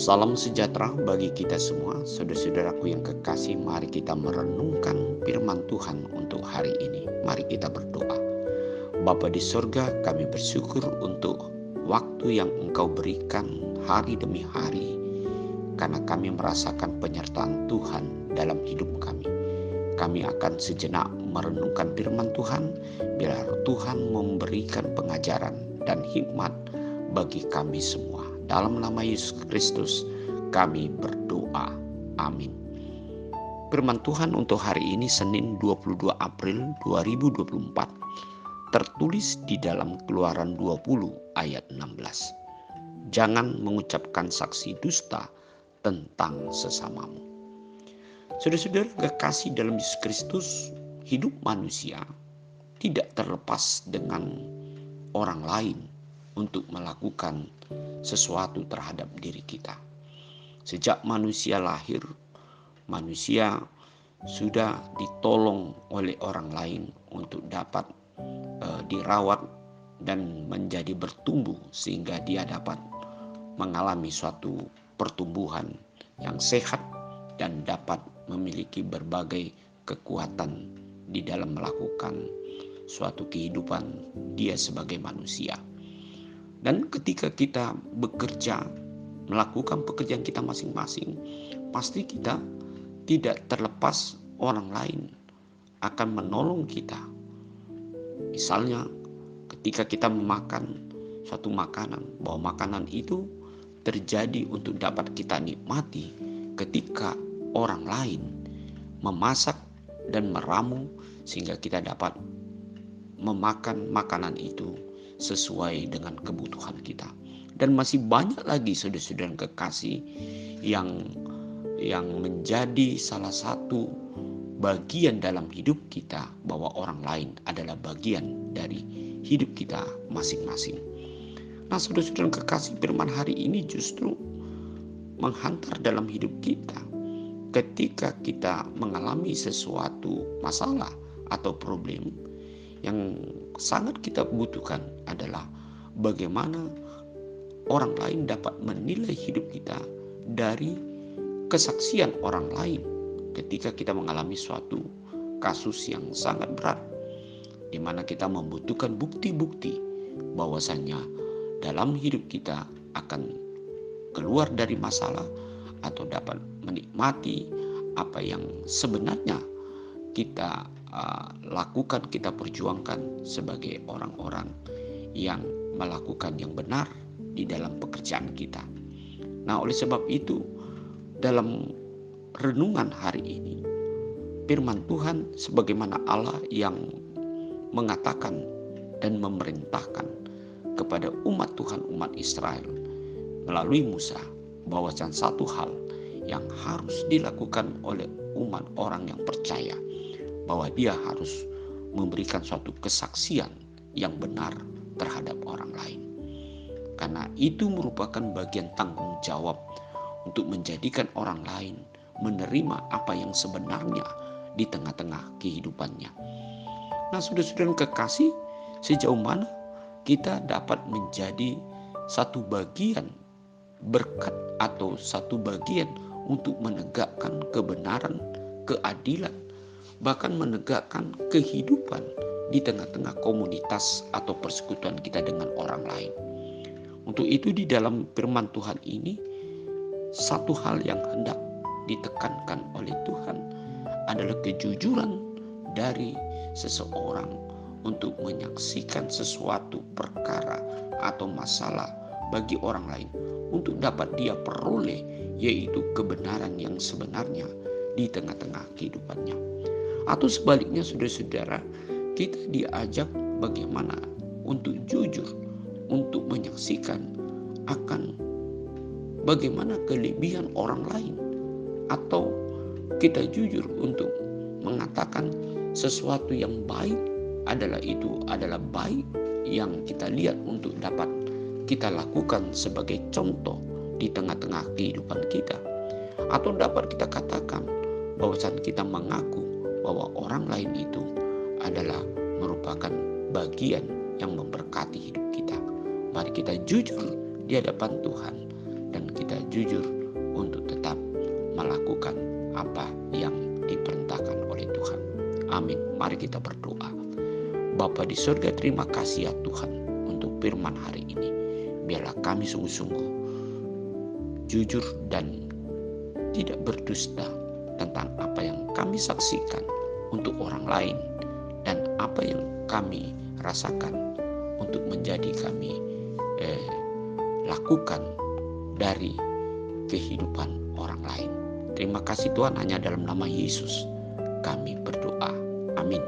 Salam sejahtera bagi kita semua, saudara-saudaraku yang kekasih. Mari kita merenungkan firman Tuhan untuk hari ini. Mari kita berdoa. Bapa di surga, kami bersyukur untuk waktu yang Engkau berikan hari demi hari, karena kami merasakan penyertaan Tuhan dalam hidup kami. Kami akan sejenak merenungkan firman Tuhan, biar Tuhan memberikan pengajaran dan hikmat bagi kami semua. Dalam nama Yesus Kristus kami berdoa. Amin. Firman Tuhan untuk hari ini Senin 22 April 2024 tertulis di dalam Keluaran 20 ayat 16. Jangan mengucapkan saksi dusta tentang sesamamu. Saudara-saudara kekasih dalam Yesus Kristus, hidup manusia tidak terlepas dengan orang lain untuk melakukan sesuatu terhadap diri kita. Sejak manusia lahir, manusia sudah ditolong oleh orang lain untuk dapat dirawat dan menjadi bertumbuh, sehingga dia dapat mengalami suatu pertumbuhan yang sehat dan dapat memiliki berbagai kekuatan di dalam melakukan suatu kehidupan dia sebagai manusia. Dan ketika kita bekerja, melakukan pekerjaan kita masing-masing, pasti kita tidak terlepas orang lain akan menolong kita. Misalnya ketika kita memakan suatu makanan, bahwa makanan itu terjadi untuk dapat kita nikmati ketika orang lain memasak dan meramu, sehingga kita dapat memakan makanan itu sesuai dengan kebutuhan kita. Dan masih banyak lagi saudara-saudara kekasih yang menjadi salah satu bagian dalam hidup kita, bahwa orang lain adalah bagian dari hidup kita masing-masing. Nah, saudara-saudara kekasih, firman hari ini justru menghantar dalam hidup kita ketika kita mengalami sesuatu masalah atau problem. Yang sangat kita butuhkan adalah bagaimana orang lain dapat menilai hidup kita dari kesaksian orang lain ketika kita mengalami suatu kasus yang sangat berat, di mana kita membutuhkan bukti-bukti bahwasannya dalam hidup kita akan keluar dari masalah atau dapat menikmati apa yang sebenarnya kita lakukan, kita perjuangkan sebagai orang-orang yang melakukan yang benar di dalam pekerjaan kita. Nah, oleh sebab itu, dalam renungan hari ini, firman Tuhan sebagaimana Allah yang mengatakan dan memerintahkan kepada umat Tuhan, umat Israel melalui Musa, bahwasan satu hal yang harus dilakukan oleh umat orang yang percaya, bahwa dia harus memberikan suatu kesaksian yang benar terhadap orang lain. Karena itu merupakan bagian tanggung jawab untuk menjadikan orang lain menerima apa yang sebenarnya di tengah-tengah kehidupannya. Nah, saudara-saudara kekasih, sejauh mana kita dapat menjadi satu bagian berkat atau satu bagian untuk menegakkan kebenaran, keadilan, bahkan menegakkan kehidupan di tengah-tengah komunitas atau persekutuan kita dengan orang lain. Untuk itu di dalam firman Tuhan ini, satu hal yang hendak ditekankan oleh Tuhan adalah kejujuran dari seseorang untuk menyaksikan sesuatu perkara atau masalah bagi orang lain, untuk dapat dia peroleh, yaitu kebenaran yang sebenarnya di tengah-tengah kehidupannya. Atau sebaliknya, saudara-saudara, kita diajak bagaimana untuk jujur, untuk menyaksikan akan bagaimana kelebihan orang lain, atau kita jujur untuk mengatakan sesuatu yang baik adalah baik yang kita lihat untuk dapat kita lakukan sebagai contoh di tengah-tengah kehidupan kita. Atau dapat kita katakan bahwasan kita mengaku bahwa orang lain itu adalah merupakan bagian yang memberkati hidup kita. Mari kita jujur di hadapan Tuhan dan kita jujur untuk tetap melakukan apa yang diperintahkan oleh Tuhan. Amin. Mari kita berdoa. Bapa di surga, terima kasih ya Tuhan untuk firman hari ini. Biarlah kami sungguh-sungguh jujur dan tidak berdusta tentang apa yang kami saksikan untuk orang lain dan apa yang kami rasakan untuk menjadi kami lakukan dari kehidupan orang lain. Terima kasih Tuhan, hanya dalam nama Yesus kami berdoa. Amin.